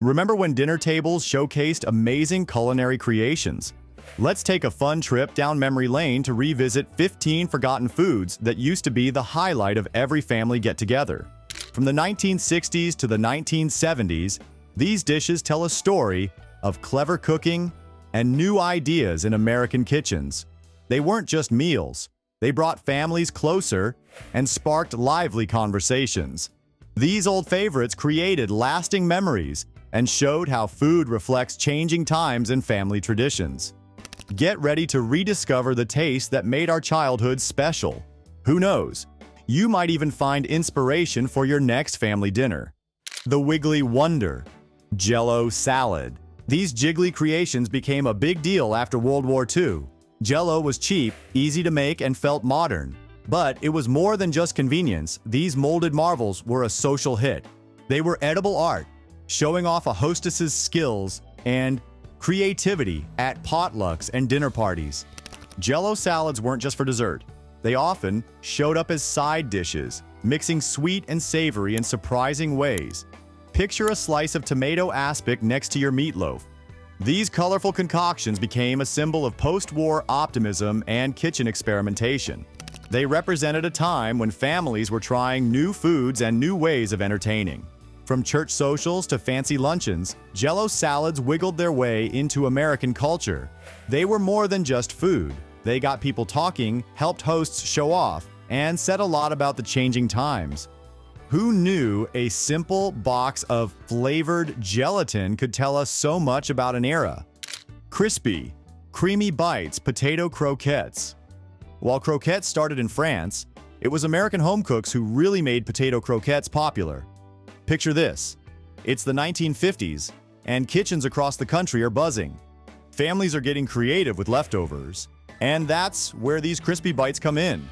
Remember when dinner tables showcased amazing culinary creations? Let's take a fun trip down memory lane to revisit 15 forgotten foods that used to be the highlight of every family get-together. From the 1960s to the 1970s, these dishes tell a story of clever cooking and new ideas in American kitchens. They weren't just meals. They brought families closer and sparked lively conversations. These old favorites created lasting memories and showed how food reflects changing times and family traditions. Get ready to rediscover the taste that made our childhood special. Who knows? You might even find inspiration for your next family dinner. The Wiggly Wonder, Jell-O salad. These jiggly creations became a big deal after World War II. Jell-O was cheap, easy to make, and felt modern. But it was more than just convenience. These molded marvels were a social hit. They were edible art, showing off a hostess's skills and creativity at potlucks and dinner parties. Jell-O salads weren't just for dessert. They often showed up as side dishes, mixing sweet and savory in surprising ways. Picture a slice of tomato aspic next to your meatloaf. These colorful concoctions became a symbol of post-war optimism and kitchen experimentation. They represented a time when families were trying new foods and new ways of entertaining. From church socials to fancy luncheons, Jell-O salads wiggled their way into American culture. They were more than just food. They got people talking, helped hosts show off, and said a lot about the changing times. Who knew a simple box of flavored gelatin could tell us so much about an era? Crispy, creamy bites potato croquettes. While croquettes started in France, it was American home cooks who really made potato croquettes popular. Picture this. It's the 1950s, and kitchens across the country are buzzing. Families are getting creative with leftovers, and that's where these crispy bites come in.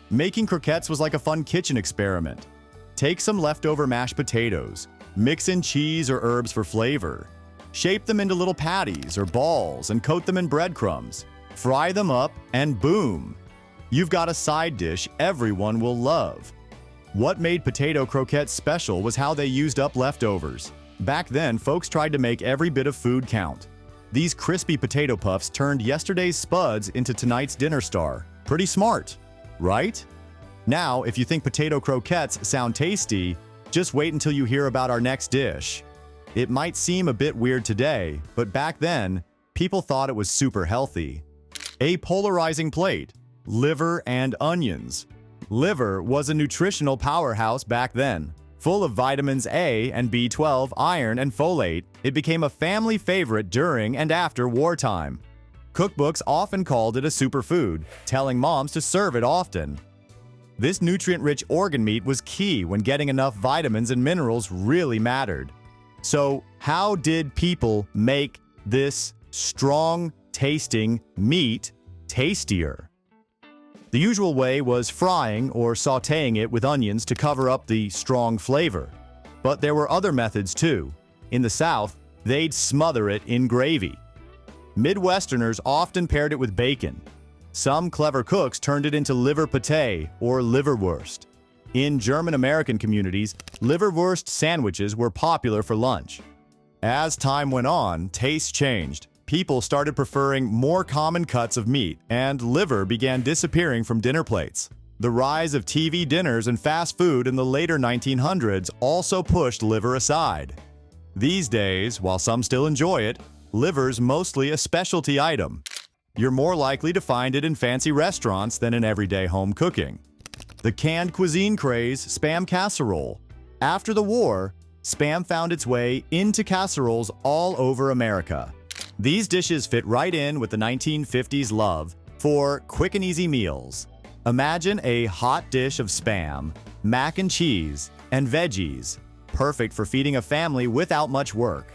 Making croquettes was like a fun kitchen experiment. Take some leftover mashed potatoes, mix in cheese or herbs for flavor. Shape them into little patties or balls and coat them in breadcrumbs. Fry them up, and boom! You've got a side dish everyone will love. What made potato croquettes special was how they used up leftovers. Back then, folks tried to make every bit of food count. These crispy potato puffs turned yesterday's spuds into tonight's dinner star. Pretty smart, right? Now, if you think potato croquettes sound tasty, just wait until you hear about our next dish. It might seem a bit weird today, but back then, people thought it was super healthy. A polarizing plate, liver and onions. Liver was a nutritional powerhouse back then. Full of vitamins A and B12, iron, and folate, it became a family favorite during and after wartime. Cookbooks often called it a superfood, telling moms to serve it often. This nutrient-rich organ meat was key when getting enough vitamins and minerals really mattered. So, how did people make this strong-tasting meat tastier? The usual way was frying or sautéing it with onions to cover up the strong flavor. But there were other methods too. In the South, they'd smother it in gravy. Midwesterners often paired it with bacon. Some clever cooks turned it into liver pâté or liverwurst. In German-American communities, liverwurst sandwiches were popular for lunch. As time went on, tastes changed. People started preferring more common cuts of meat, and liver began disappearing from dinner plates. The rise of TV dinners and fast food in the later 1900s also pushed liver aside. These days, while some still enjoy it, liver's mostly a specialty item. You're more likely to find it in fancy restaurants than in everyday home cooking. The canned cuisine craze, Spam casserole. After the war, Spam found its way into casseroles all over America. These dishes fit right in with the 1950s love for quick and easy meals. Imagine a hot dish of Spam, mac and cheese, and veggies, perfect for feeding a family without much work.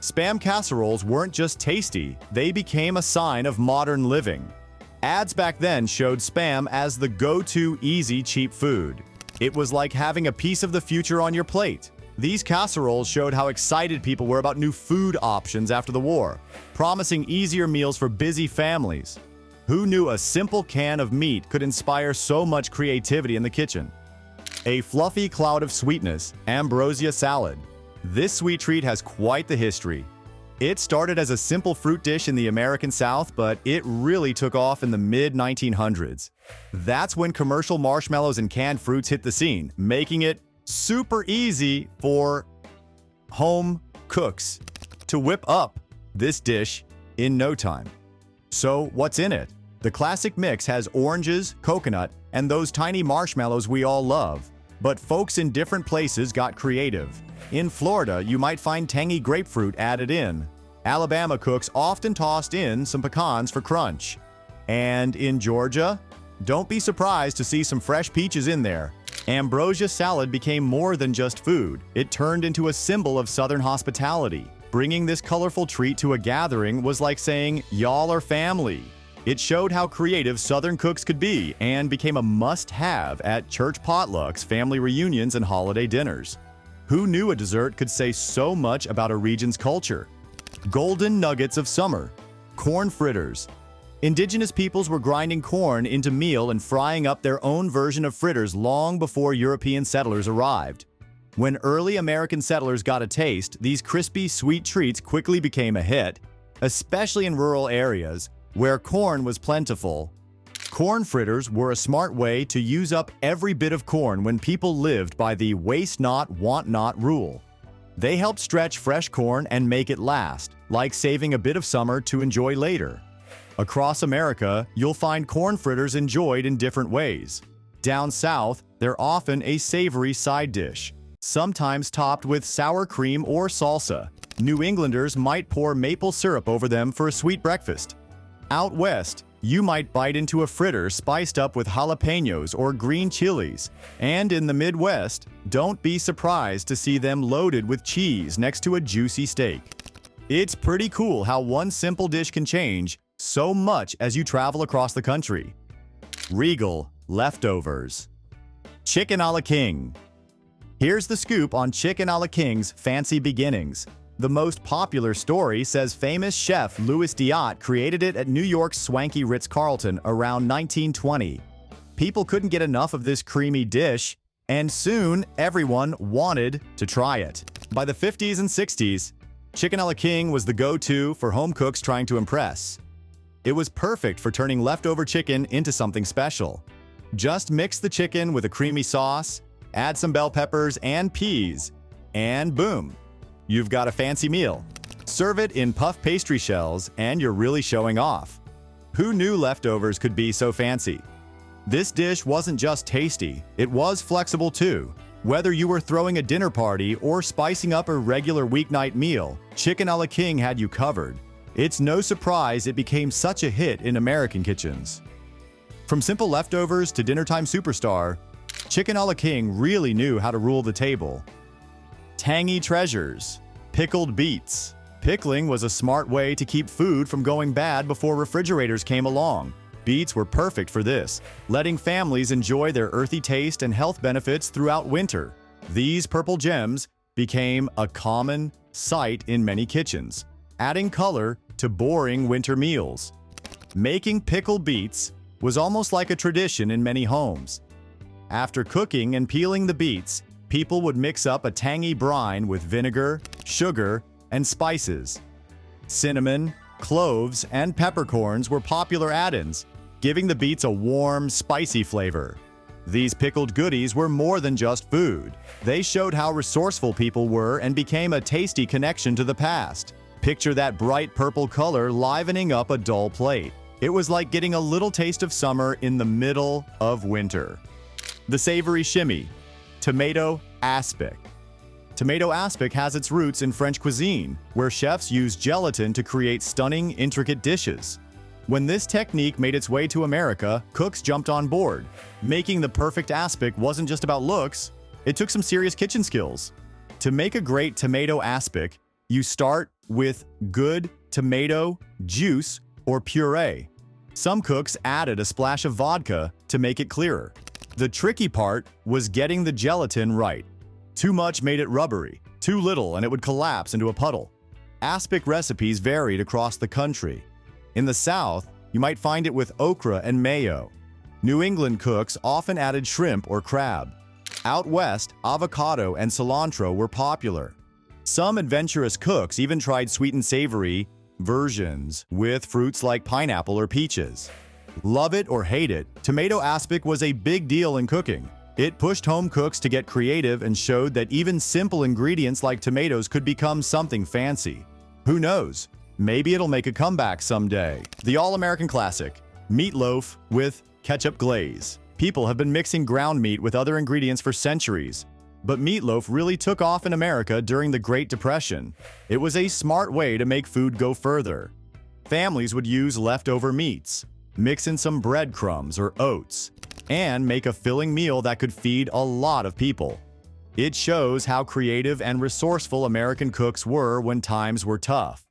Spam casseroles weren't just tasty, they became a sign of modern living. Ads back then showed Spam as the go-to easy, cheap food. It was like having a piece of the future on your plate. These casseroles showed how excited people were about new food options after the war, promising easier meals for busy families. Who knew a simple can of meat could inspire so much creativity in the kitchen? A fluffy cloud of sweetness, ambrosia salad. This sweet treat has quite the history. It started as a simple fruit dish in the American South, but it really took off in the mid-1900s. That's when commercial marshmallows and canned fruits hit the scene, making it super easy for home cooks to whip up this dish in no time. So what's in it? The classic mix has oranges, coconut, and those tiny marshmallows we all love. But folks in different places got creative. In Florida, you might find tangy grapefruit added in. Alabama cooks often tossed in some pecans for crunch. And in Georgia, don't be surprised to see some fresh peaches in there. Ambrosia salad became more than just food. It turned into a symbol of Southern hospitality. Bringing this colorful treat to a gathering was like saying, "Y'all are family." It showed how creative Southern cooks could be and became a must-have at church potlucks, family reunions, and holiday dinners. Who knew a dessert could say so much about a region's culture? Golden nuggets of summer. Corn fritters. Indigenous peoples were grinding corn into meal and frying up their own version of fritters long before European settlers arrived. When early American settlers got a taste, these crispy, sweet treats quickly became a hit, especially in rural areas where corn was plentiful. Corn fritters were a smart way to use up every bit of corn when people lived by the waste not, want not rule. They helped stretch fresh corn and make it last, like saving a bit of summer to enjoy later. Across America, you'll find corn fritters enjoyed in different ways. Down south, they're often a savory side dish, sometimes topped with sour cream or salsa. New Englanders might pour maple syrup over them for a sweet breakfast. Out west, you might bite into a fritter spiced up with jalapenos or green chilies. And in the Midwest, don't be surprised to see them loaded with cheese next to a juicy steak. It's pretty cool how one simple dish can change so much as you travel across the country. Regal leftovers. Chicken a la King. Here's the scoop on Chicken a la King's fancy beginnings. The most popular story says famous chef Louis Diot created it at New York's swanky Ritz-Carlton around 1920. People couldn't get enough of this creamy dish, and soon everyone wanted to try it. By the 50s and 60s, Chicken a la King was the go-to for home cooks trying to impress. It was perfect for turning leftover chicken into something special. Just mix the chicken with a creamy sauce, add some bell peppers and peas, and boom! You've got a fancy meal. Serve it in puff pastry shells and you're really showing off. Who knew leftovers could be so fancy? This dish wasn't just tasty, it was flexible too. Whether you were throwing a dinner party or spicing up a regular weeknight meal, Chicken a la King had you covered. It's no surprise it became such a hit in American kitchens. From simple leftovers to dinnertime superstar, Chicken a la King really knew how to rule the table. Tangy treasures. Pickled beets. Pickling was a smart way to keep food from going bad before refrigerators came along. Beets were perfect for this, letting families enjoy their earthy taste and health benefits throughout winter. These purple gems became a common sight in many kitchens, adding color to boring winter meals. Making pickled beets was almost like a tradition in many homes. After cooking and peeling the beets, people would mix up a tangy brine with vinegar, sugar, and spices. Cinnamon, cloves, and peppercorns were popular add-ins, giving the beets a warm, spicy flavor. These pickled goodies were more than just food. They showed how resourceful people were and became a tasty connection to the past. Picture that bright purple color livening up a dull plate. It was like getting a little taste of summer in the middle of winter. The savory shimmy. Tomato aspic. Tomato aspic has its roots in French cuisine, where chefs use gelatin to create stunning, intricate dishes. When this technique made its way to America, cooks jumped on board. Making the perfect aspic wasn't just about looks, it took some serious kitchen skills. To make a great tomato aspic, you start with good tomato juice or puree. Some cooks added a splash of vodka to make it clearer. The tricky part was getting the gelatin right. Too much made it rubbery, too little and it would collapse into a puddle. Aspic recipes varied across the country. In the South, you might find it with okra and mayo. New England cooks often added shrimp or crab. Out west, avocado and cilantro were popular. Some adventurous cooks even tried sweet and savory versions with fruits like pineapple or peaches. Love it or hate it, tomato aspic was a big deal in cooking. It pushed home cooks to get creative and showed that even simple ingredients like tomatoes could become something fancy. Who knows? Maybe it'll make a comeback someday. The all-American classic, meatloaf with ketchup glaze. People have been mixing ground meat with other ingredients for centuries, but meatloaf really took off in America during the Great Depression. It was a smart way to make food go further. Families would use leftover meats, mix in some breadcrumbs or oats, and make a filling meal that could feed a lot of people. It shows how creative and resourceful American cooks were when times were tough.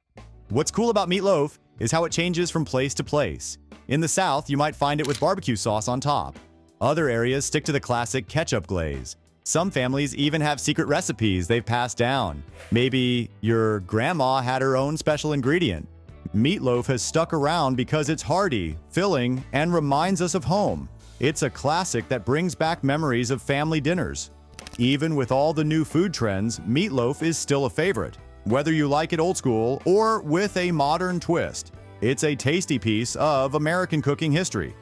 What's cool about meatloaf is how it changes from place to place. In the South, you might find it with barbecue sauce on top. Other areas stick to the classic ketchup glaze. Some families even have secret recipes they've passed down. Maybe your grandma had her own special ingredient. Meatloaf has stuck around because it's hearty, filling, and reminds us of home. It's a classic that brings back memories of family dinners. Even with all the new food trends, meatloaf is still a favorite. Whether you like it old school or with a modern twist, it's a tasty piece of American cooking history.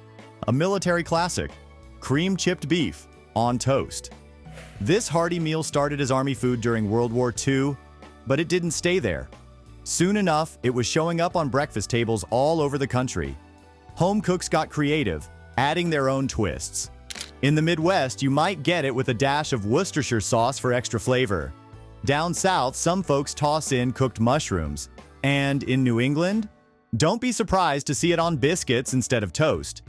A military classic, cream chipped beef on toast. This hearty meal started as Army food during World War II, but it didn't stay there. Soon enough, it was showing up on breakfast tables all over the country. Home cooks got creative, adding their own twists. In the Midwest, you might get it with a dash of Worcestershire sauce for extra flavor. Down south, some folks toss in cooked mushrooms. And in New England, don't be surprised to see it on biscuits instead of toast.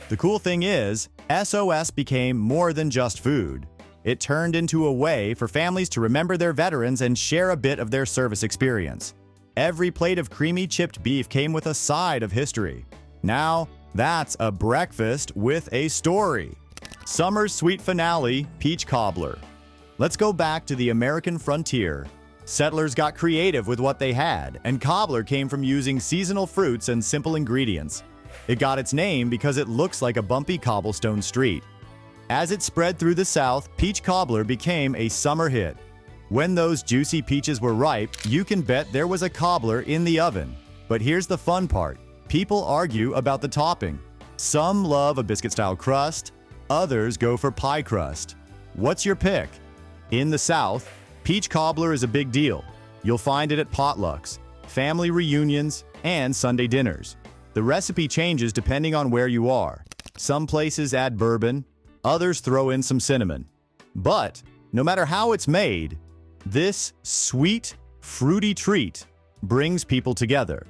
The cool thing is, SOS became more than just food. It turned into a way for families to remember their veterans and share a bit of their service experience. Every plate of creamy chipped beef came with a side of history. Now, that's a breakfast with a story. Summer's sweet finale, peach cobbler. Let's go back to the American frontier. Settlers got creative with what they had, and cobbler came from using seasonal fruits and simple ingredients. It got its name because it looks like a bumpy cobblestone street. As it spread through the South, peach cobbler became a summer hit. When those juicy peaches were ripe, you can bet there was a cobbler in the oven. But here's the fun part. People argue about the topping. Some love a biscuit-style crust, others go for pie crust. What's your pick? In the South, peach cobbler is a big deal. You'll find it at potlucks, family reunions, and Sunday dinners. The recipe changes depending on where you are. Some places add bourbon, others throw in some cinnamon. But no matter how it's made, this sweet, fruity treat brings people together.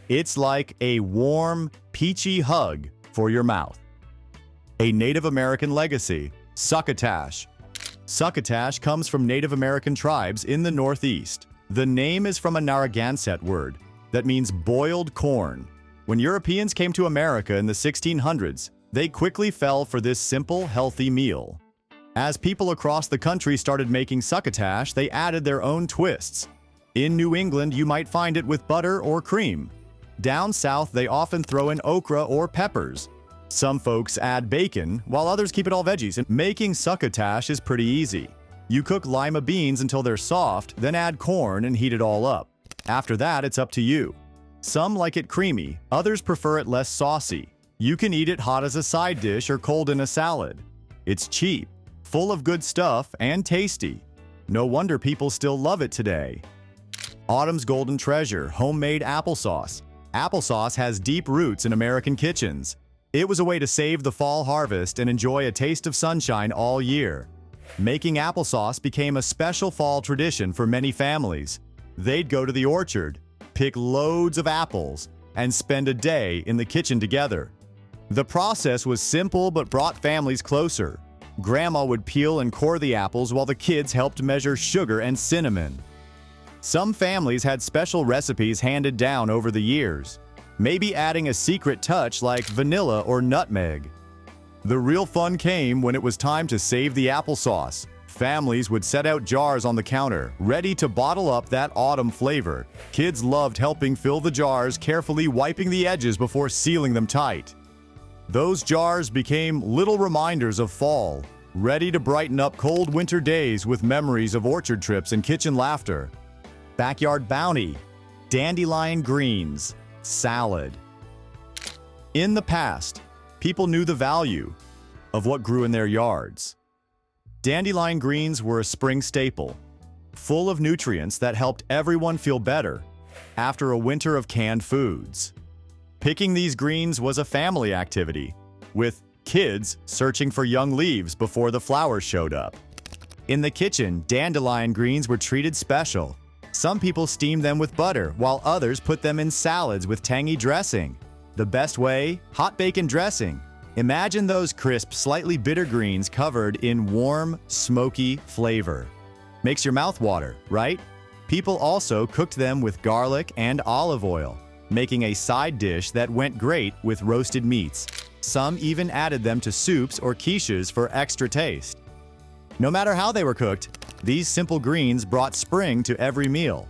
It's like a warm, peachy hug for your mouth. A Native American legacy, succotash. Succotash comes from Native American tribes in the Northeast. The name is from a Narragansett word that means boiled corn. When Europeans came to America in the 1600s, they quickly fell for this simple, healthy meal. As people across the country started making succotash, they added their own twists. In New England, you might find it with butter or cream. Down south, they often throw in okra or peppers. Some folks add bacon, while others keep it all veggies. And making succotash is pretty easy. You cook lima beans until they're soft, then add corn and heat it all up. After that, it's up to you. Some like it creamy, others prefer it less saucy. You can eat it hot as a side dish or cold in a salad. It's cheap, full of good stuff, and tasty. No wonder people still love it today. Autumn's golden treasure, homemade applesauce. Applesauce has deep roots in American kitchens. It was a way to save the fall harvest and enjoy a taste of sunshine all year. Making applesauce became a special fall tradition for many families. They'd go to the orchard, pick loads of apples, and spend a day in the kitchen together. The process was simple but brought families closer. Grandma would peel and core the apples while the kids helped measure sugar and cinnamon. Some families had special recipes handed down over the years, maybe adding a secret touch like vanilla or nutmeg. The real fun came when it was time to save the applesauce. Families would set out jars on the counter, ready to bottle up that autumn flavor. Kids loved helping fill the jars, carefully wiping the edges before sealing them tight. Those jars became little reminders of fall, ready to brighten up cold winter days with memories of orchard trips and kitchen laughter. backyard bounty, dandelion greens, salad. In the past, people knew the value of what grew in their yards. Dandelion greens were a spring staple, full of nutrients that helped everyone feel better after a winter of canned foods. Picking these greens was a family activity, with kids searching for young leaves before the flowers showed up. In the kitchen, dandelion greens were treated special. Some people steamed them with butter, while others put them in salads with tangy dressing. The best way? Hot bacon dressing. Imagine those crisp, slightly bitter greens covered in warm, smoky flavor. Makes your mouth water, right? People also cooked them with garlic and olive oil, making a side dish that went great with roasted meats. Some even added them to soups or quiches for extra taste. No matter how they were cooked, these simple greens brought spring to every meal.